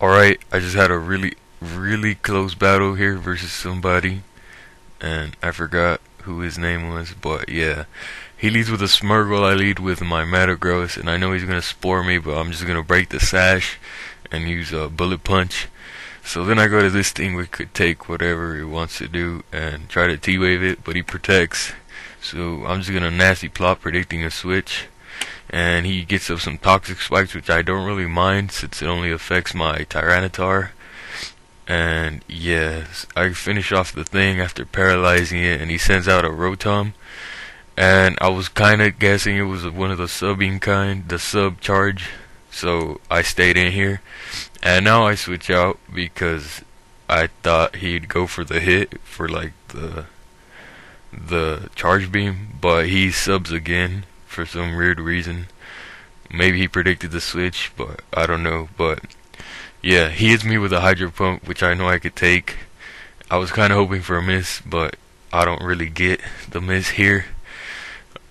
Alright, I just had a really close battle here versus somebody, and I forgot who his name was, but yeah. He leads with a Smurgle, I lead with my Metagross, and I know he's gonna spore me, but I'm just gonna break the sash and use a Bullet Punch. So then I go to this thing which could take whatever he wants to do and try to T-Wave it, but he protects. So I'm just gonna nasty plot predicting a switch. And he gets up some toxic spikes, which I don't really mind since it only affects my Tyranitar. And yeah, I finish off the thing after paralyzing it, and he sends out a Rotom. And I was kinda guessing it was one of the subbing kind, the sub charge. So I stayed in here. And now I switch out because I thought he'd go for the hit for like the charge beam, but he subs again for some weird reason. Maybe he predicted the switch, but I don't know. But yeah, he hits me with a Hydro Pump, which I know I could take. I was kind of hoping for a miss, but I don't really get the miss here.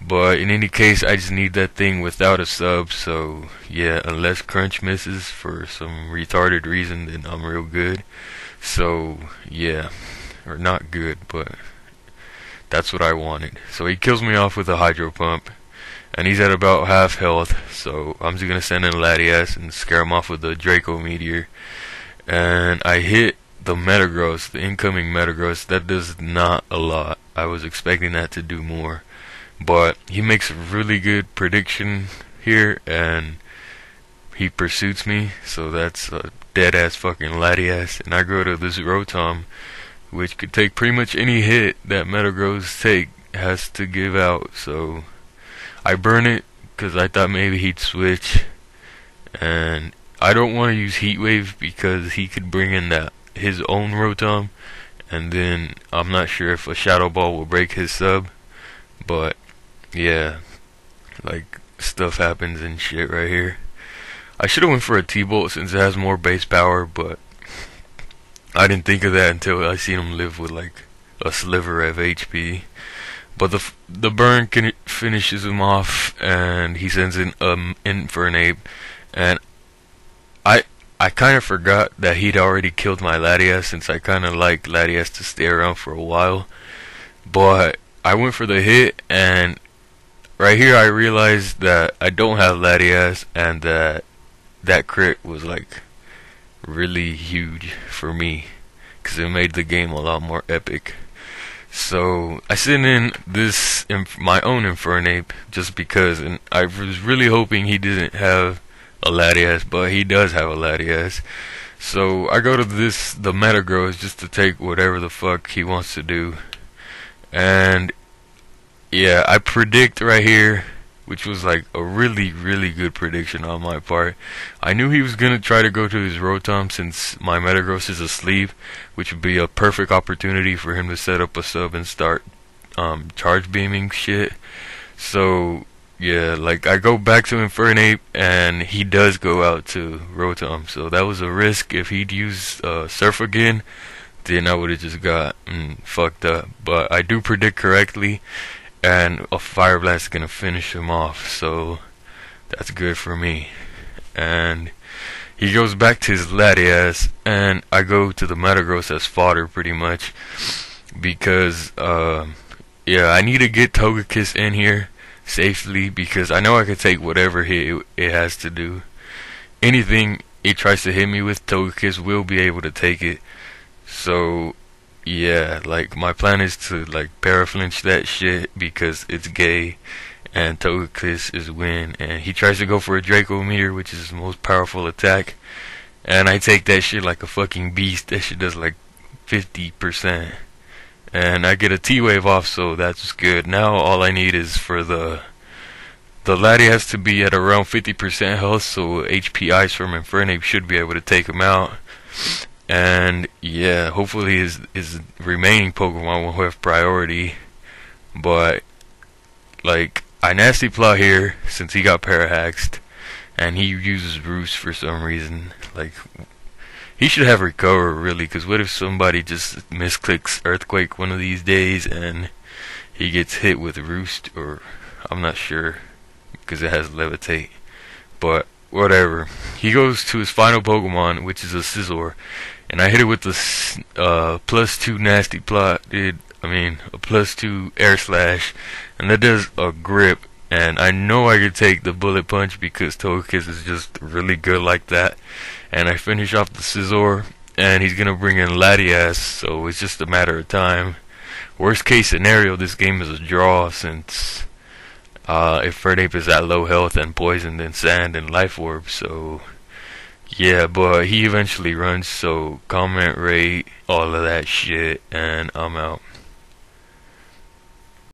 But in any case, I just need that thing without a sub. So yeah, unless Crunch misses for some retarded reason, then I'm real good. So yeah, or not good, but that's what I wanted. So he kills me off with a Hydro Pump, and he's at about half health. So I'm just gonna send in Latias and scare him off with the Draco Meteor. And I hit the Metagross, the incoming Metagross. That does not a lot. I was expecting that to do more. But he makes a really good prediction here, and he pursues me, so that's a dead ass fucking Latias. And I go to this Rotom, which could take pretty much any hit that Metagross has to give out. So I burn it because I thought maybe he'd switch, and I don't want to use Heat Wave because he could bring in his own Rotom, and then I'm not sure if a Shadow Ball will break his sub. But yeah, like stuff happens and shit right here. I should have went for a T-Bolt since it has more base power, but I didn't think of that until I seen him live with like a sliver of HP. But the burn finishes him off, and he sends in Infernape, and I kind of forgot that he'd already killed my Latias, since I kind of like Latias to stay around for a while. But I went for the hit, and right here I realized that I don't have Latias, and that crit was like really huge for me, because it made the game a lot more epic. So I sent in my own Infernape just because, and I was really hoping he didn't have a Latias, but he does have a Latias. So I go to the Metagross just to take whatever the fuck he wants to do. And yeah, I predict right here, which was like a really good prediction on my part. I knew he was gonna try to go to his Rotom since my Metagross is asleep, which would be a perfect opportunity for him to set up a sub and start charge beaming shit. So yeah, like I go back to Infernape, and he does go out to Rotom. So that was a risk. If he'd used Surf again, then I would have just got fucked up. But I do predict correctly, and a Fire Blast is gonna finish him off, so that's good for me. And he goes back to his Latias, and I go to the Metagross as fodder pretty much, because yeah, I need to get Togekiss in here safely, because I know I can take whatever hit it has to do. Anything it tries to hit me with, Togekiss will be able to take it. So yeah, like my plan is to like paraflinch that shit because it's gay, and Togekiss is win. And he tries to go for a Draco Meteor, which is his most powerful attack, and I take that shit like a fucking beast. That shit does like 50%, and I get a T-Wave off, so that's good. Now all I need is for the Latias to be at around 50% health, so HP Ice from Infernape should be able to take him out. And yeah, hopefully his remaining Pokemon will have priority. But like, I nasty plot here since he got parahaxed, and he uses Roost for some reason. Like, he should have Recover really, because what if somebody just misclicks Earthquake one of these days and he gets hit with Roost, or I'm not sure because it has Levitate. But whatever. He goes to his final Pokemon, which is a Scizor, and I hit it with the +2 nasty plot, dude. I mean, a +2 air slash, and that does a grip. And I know I could take the bullet punch because Togekiss is just really good like that. And I finish off the Scizor, and he's gonna bring in Latias, so it's just a matter of time. Worst case scenario, this game is a draw since if Fernape is at low health and poisoned and sand and life orb. So yeah, but he eventually runs. So comment, rate, all of that shit, and I'm out.